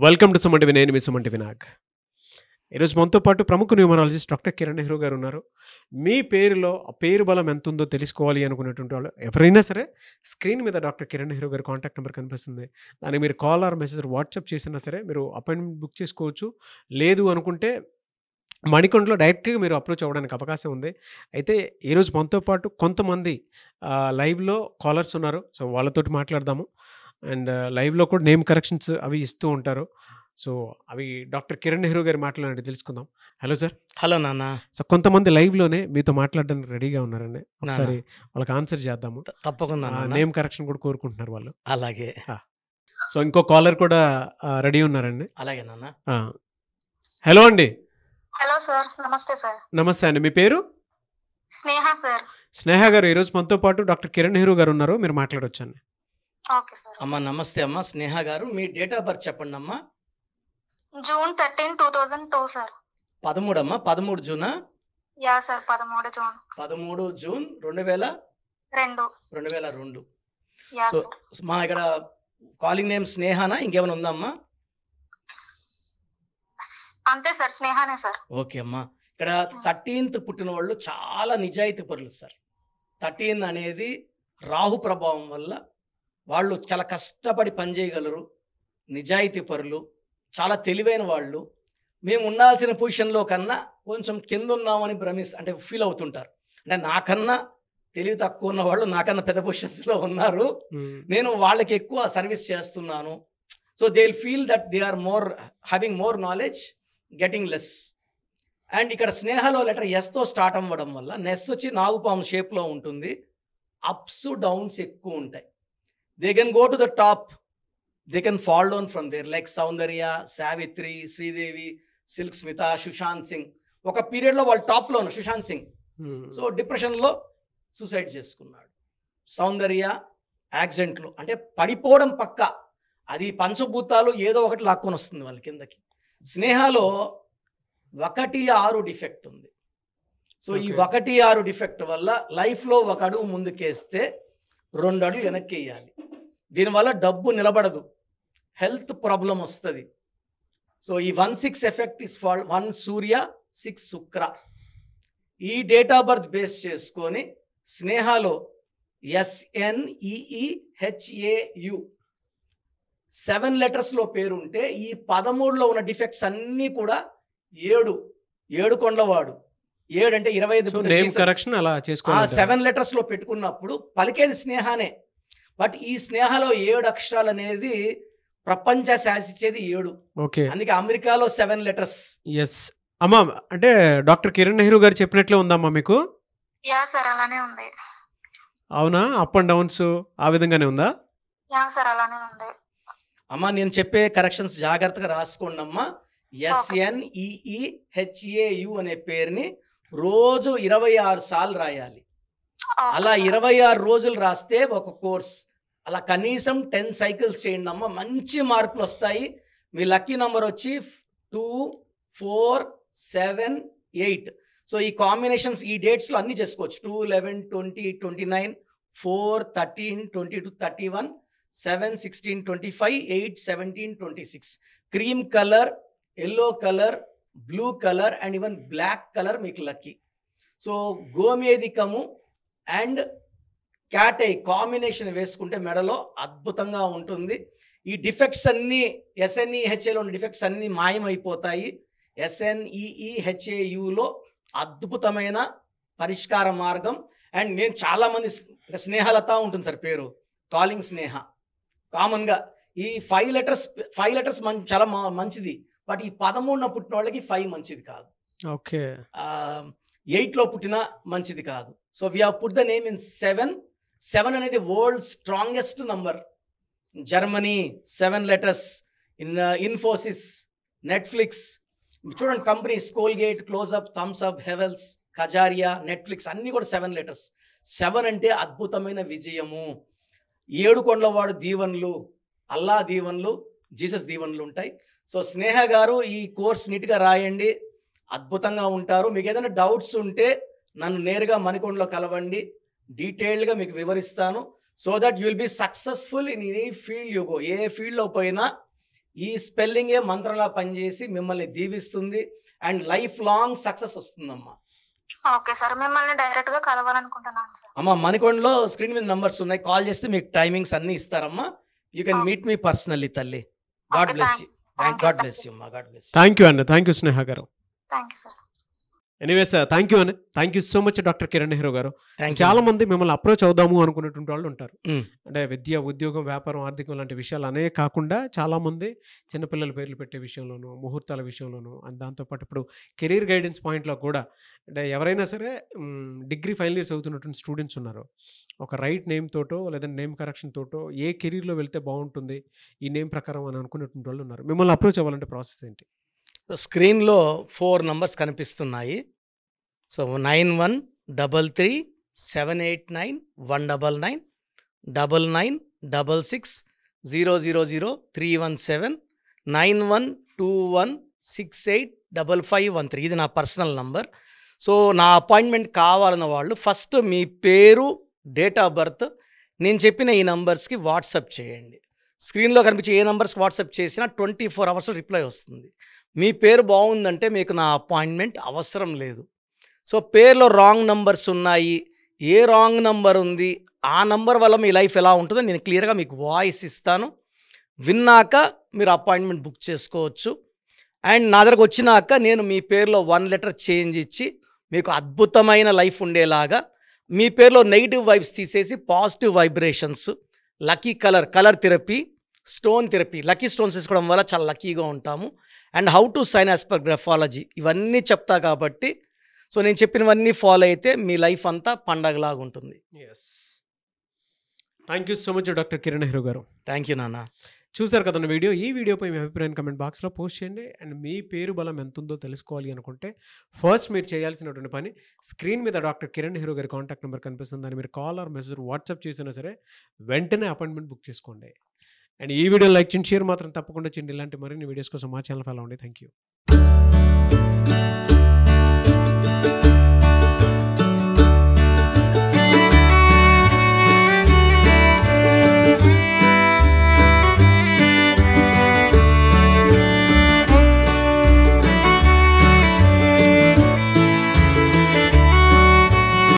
Welcome to Suman TV. నేను మీ Suman TV Nag. ఈరోజు మనతో పాటు ప్రముఖ న్యూమరాలజిస్ట్ డాక్టర్ కిరణ్ నెహ్రూ గారు ఉన్నారు. మీ పేరులో ఆ పేరు బలం ఎంత ఉందో తెలుసుకోవాలి అనుకునేటువంటి వాళ్ళు ఎవరైనా సరే స్క్రీన్ మీద డాక్టర్ కిరణ్ నెహ్రూ గారి కాంటాక్ట్ నెంబర్ కనిపిస్తుంది. దానికి మీరు కాల్ ఆర్ మెసేజ్ వాట్సాప్ చేసినా సరే మీరు అపాయింట్మెంట్ బుక్ చేసుకోవచ్చు. లేదు అనుకుంటే మణికొండలో డైరెక్ట్గా మీరు అప్రోచ్ అవ్వడానికి అవకాశం ఉంది. అయితే ఈరోజు మనతో పాటు కొంతమంది లైవ్లో కాలర్స్ ఉన్నారు. సో వాళ్ళతోటి మాట్లాడదాము. అండ్ లైవ్లో కూడా నేమ్ కరెక్షన్స్ అవి ఇస్తూ ఉంటారు. సో అవి డాక్టర్ కిరణ్ నెహ్రూ గారు మాట్లాడండి తెలుసుకుందాం. Hello sir. హలో నాన్న. సో కొంతమంది లైవ్లోనే మీతో మాట్లాడడానికి రెడీగా ఉన్నారండి. నాన్న. ఒకసారి వాళ్ళకి ఆన్సర్ చేద్దాము. తప్పకుండా నాన్న. నేమ్ కరెక్షన్ కూడా కోరుకుంటున్నారు వాళ్ళు. అలాగే సో ఇంకో కాలర్ కూడా రెడీ ఉన్నారండి. అలాగే నాన్న. హలో అండి. హలో సార్, నమస్తే సార్. నమస్తే అండి. మీ పేరు? స్నేహ సార్. స్నేహ గారు ఈరోజు మనతో పాటు డాక్టర్ కిరణ్ నెహ్రూ గారు ఉన్నారు. మీరు మాట్లాడొచ్చండి. Okay sir. అమ్మ నమస్తే అమ్మ. స్నేహ గారు మీ డేట్ ఆఫ్ బర్త్ చెప్పండి అమ్మా. June 13, 2002 sir. 13 అమ్మా. 13 జూనా? Yeah sir, 13 June 13 June 2002. 2. Yeah so sir. మా ఇక్కడ కాలింగ్ నేమ్ స్నేహనా ఇంకేమైనా ఉందమ్మా? అంతే సార్, స్నేహనే సార్. ఓకే అమ్మా. ఇక్కడ 13th పుట్టిన వాళ్ళు చాలా నిజాయితీ పరులు సార్. 13 అనేది రాహు ప్రభావం వల్ల వాళ్ళు చాలా కష్టపడి పనిచేయగలరు, నిజాయితీ పరులు, చాలా తెలివైన వాళ్ళు. మేము ఉండాల్సిన పొజిషన్లో కన్నా కొంచెం కింద ఉన్నామని అంటే ఫీల్ అవుతుంటారు. అంటే నాకన్నా తెలివి తక్కువ ఉన్న వాళ్ళు నాకన్నా పెద్ద పొజిషన్స్లో ఉన్నారు, నేను వాళ్ళకి ఎక్కువ సర్వీస్ చేస్తున్నాను. So they will feel that they are more having more knowledge, getting less. And ఇక్కడ స్నేహలో లెటర్ ఎస్తో స్టార్ట్ అవ్వడం వల్ల నెస్ వచ్చి నాగుపాము షేప్లో ఉంటుంది. అప్స్ డౌన్స్ ఎక్కువ ఉంటాయి. They can go to the top, they can fall down from there, like Soundarya, Savitri, Sridevi, Silk Smitha, Sushant Singh. ఒక పీరియడ్లో వాళ్ళు టాప్లో ఉన్నారు. సుశాంత్ సింగ్ సో డిప్రెషన్లో సూసైడ్ చేసుకున్నాడు. సౌందర్య యాక్సిడెంట్లో, అంటే పడిపోవడం పక్క, అది పంచభూతాలు ఏదో ఒకటి లాక్కొని వస్తుంది వాళ్ళ కిందకి. స్నేహలో 1-6 డిఫెక్ట్ ఉంది. సో ఈ 1-6 డిఫెక్ట్ వల్ల లైఫ్లో ఒక అడుగు ముందుకేస్తే 2 అడుగులు వెనక్కి వేయాలి. దీనివల్ల డబ్బు నిలబడదు, హెల్త్ ప్రాబ్లం వస్తుంది. సో ఈ 1-6 ఎఫెక్ట్ ఇస్ ఫాల్ 1 సూర్య 6 శుక్ర. ఈ డేట్ ఆఫ్ బర్త్ బేస్ చేసుకొని స్నేహలో SNEEHAU 7 లెటర్స్లో పేరుంటే ఈ 13లో ఉన్న డిఫెక్ట్స్ అన్నీ కూడా 7 కొండలవాడు. 7 అంటే 25 కరెక్షన్ అలా చేసుకోవాలి. 7 లెటర్స్లో పెట్టుకున్నప్పుడు పలికేది స్నేహానే. బట్ ఈ స్నేహలో 7 అక్షరాలు అనేది ప్రపంచ శాసించేది 7. ఓకే. అందుకే అమెరికాలో 7 లెటర్స్. ఎస్ అమ్మా. అంటే డాక్టర్ కిరణ్ నెహ్రూ గారు చెప్పినట్లే ఉందమ్మా మీకు? యా సార్, అలానే ఉంది. అవునా? అప్ అండ్ డౌన్స్ ఆ విధంగానే ఉందా? యా సార్, అలానే ఉంది. అమ్మా నేను చెప్పే కరెక్షన్స్ జాగ్రత్తగా రాసుకోండి అమ్మా. SNEEHAU అనే పేరుని రోజు 26 సార్లు రాయాలి. అలా 26 రోజులు రాస్తే ఒక కోర్స్, అలా కనీసం 10 సైకిల్స్ చేయండి అమ్మ. మంచి మార్పులు వస్తాయి. మీ లక్కీ నెంబర్ వచ్చి 2, 4, 7, 8. సో ఈ కాంబినేషన్స్ ఈ డేట్స్లో అన్నీ చేసుకోవచ్చు. 2, 11, 20, 29, 4, 13, 22, 31, 7, 16, 25, 8, 17, 26. Cream colour, yellow colour, blue colour and even black colour మీకు లక్కీ. సో గోమేధికము అండ్ క్యాట్ ఐ కాంబినేషన్ వేసుకుంటే మెడలో అద్భుతంగా ఉంటుంది. ఈ డిఫెక్ట్స్ అన్నీ SNEHAలో ఉన్న డిఫెక్ట్స్ అన్నీ మాయమైపోతాయి. SNEEHAUలో అద్భుతమైన పరిష్కార మార్గం. అండ్ నేను చాలామంది స్నేహలత ఉంటుంది సార్ పేరు, కాలింగ్ స్నేహ. కామన్గా ఈ 5 లెటర్స్ చాలా మంచిది. బట్ ఈ 13 పుట్టిన వాళ్ళకి 5 మంచిది కాదు. ఓకే. 8లో పుట్టిన మంచిది కాదు. So we have put the name in 7. 7 అనేది world strongest number. Germany 7 letters. Infosys, Netflix చూడండి, companies Colgate, Closeup, Thums Up, Havells, Kajaria, Netflix అన్నీ కూడా 7 లెటర్స్. 7 అంటే అద్భుతమైన విజయము. 7 కొండలవాడు దీవెనలు, అల్లా దీవెనలు, జీసస్ దీవెనలు ఉంటాయి. సో స్నేహ గారు ఈ కోర్స్ నీట్గా రాయండి, అద్భుతంగా ఉంటారు. మీకు ఏదైనా డౌట్స్ ఉంటే నన్ను నేరుగా మణికొండలో కలవండి, డీటెయిల్డ్గా మీకు వివరిస్తాను. So that you will be successful in any field you go. ఏ ఫీల్డ్లో పోయినా ఈ స్పెల్లింగే మంత్రంలా పనిచేసి మిమ్మల్ని దీవిస్తుంది అండ్ లైఫ్ లాంగ్ సక్సెస్ వస్తుందమ్మా. ఓకే సార్, మిమ్మల్ని డైరెక్ట్ గా కలవాలనుకుంటున్నాను సార్. అమ్మ మణికొండలో స్క్రీన్ మీద నంబర్స్ ఉన్నాయి, కాల్ చేస్తే మీకు టైమింగ్స్ అన్ని ఇస్తారమ్మా. You can meet me personally తల్లి. God Okay, bless you. God you. Bless you అమ్మా. God bless you. Thank you అండి, థ్యాంక్ యూ స్నేహ గారు. Thank you sir. Anyway sir, thank you అండి, thank you so much doctor Kiran Nehru గారు. Thank చాలా మంది మిమ్మల్ని approach అవుదాము అనుకునేటువంటి వాళ్ళు ఉంటారు. మ్. అంటే విద్య, ఉద్యోగం, వ్యాపారం, ఆర్థికం లాంటి విషయాలు అనే కాకుండా చాలామంది చిన్నపిల్లల పేర్లు పెట్టే విషయంలోనూ, ముహూర్తాల విషయంలోనూ, అండ్ దాంతోపాటు ఇప్పుడు కెరీర్ గైడెన్స్ పాయింట్లో కూడా అంటే ఎవరైనా సరే డిగ్రీ ఫైనల్ ఇయర్స్ అవుతున్నటువంటి స్టూడెంట్స్ ఉన్నారు, ఒక రైట్ నేమ్ తోటో లేదంటే నేమ్ కరెక్షన్ తోటో ఏ కెరీర్లో వెళ్తే బాగుంటుంది ఈ నేమ్ ప్రకారం అని అనుకునేటువంటి వాళ్ళు ఉన్నారు. మిమ్మల్ని అప్రోచ్ అవ్వాలంటే ప్రాసెస్ ఏంటి? స్క్రీన్లో 4 నంబర్స్ కనిపిస్తున్నాయి. సో 9133789199 9966000317 9121685513 ఇది నా పర్సనల్ నంబర్. సో నా అపాయింట్మెంట్ కావాలన్న వాళ్ళు ఫస్ట్ మీ పేరు, డేట్ ఆఫ్ బర్త్ నేను చెప్పిన ఈ నంబర్స్కి వాట్సాప్ చేయండి. స్క్రీన్లో కనిపించే ఏ నంబర్స్కి వాట్సాప్ చేసినా 24 అవర్స్ రిప్లై వస్తుంది. మీ పేరు బాగుందంటే మీకు నా అపాయింట్మెంట్ అవసరం లేదు. సో పేరులో రాంగ్ నంబర్స్ ఉన్నాయి, ఏ రాంగ్ నంబర్ ఉంది, ఆ నంబర్ వల్ల మీ లైఫ్ ఎలా ఉంటుందో నేను క్లియర్గా మీకు వాయిస్ ఇస్తాను. విన్నాక మీరు అపాయింట్మెంట్ బుక్ చేసుకోవచ్చు. అండ్ నా దగ్గరకు వచ్చినాక నేను మీ పేరులో 1 లెటర్ చేంజ్ ఇచ్చి మీకు అద్భుతమైన లైఫ్ ఉండేలాగా మీ పేరులో నెగిటివ్ వైబ్స్ తీసేసి positive vibrations, lucky colour therapy, stone therapy, lucky stones తీసుకోవడం వల్ల చాలా లక్కీగా ఉంటాము. And how to sign as per graphology ఇవన్నీ చెప్తా కాబట్టి సో నేను చెప్పినవన్నీ ఫాలో అయితే మీ లైఫ్ అంతా పండగలాగా ఉంటుంది. Yes, thank you so much doctor Kiran Nehru గారు. థ్యాంక్ యూ నాన్న. చూసారు కదండి వీడియో. ఈ వీడియోపై మీ అభిప్రాయం కమెంట్ బాక్స్లో పోస్ట్ చేయండి. అండ్ మీ పేరు బలం ఎంత ఉందో తెలుసుకోవాలి అనుకుంటే ఫస్ట్ మీరు చేయాల్సినటువంటి పని స్క్రీన్ మీద డాక్టర్ కిరణ్ నెహ్రూ గారి కాంటాక్ట్ నెంబర్ కనిపిస్తుంది, దాన్ని మీరు కాల్ ఆర్ మెసేజ్ వాట్సాప్ చేసినా సరే వెంటనే అపాయింట్మెంట్ బుక్ చేసుకోండి. అండ్ ఈ వీడియో లైక్ చేయండి, షేర్ మాత్రం తప్పకుండా చేయండి. ఇలాంటి మరిన్ని వీడియోస్ కోసం మా ఛానల్ ఫాలో అవ్వండి. Thank you.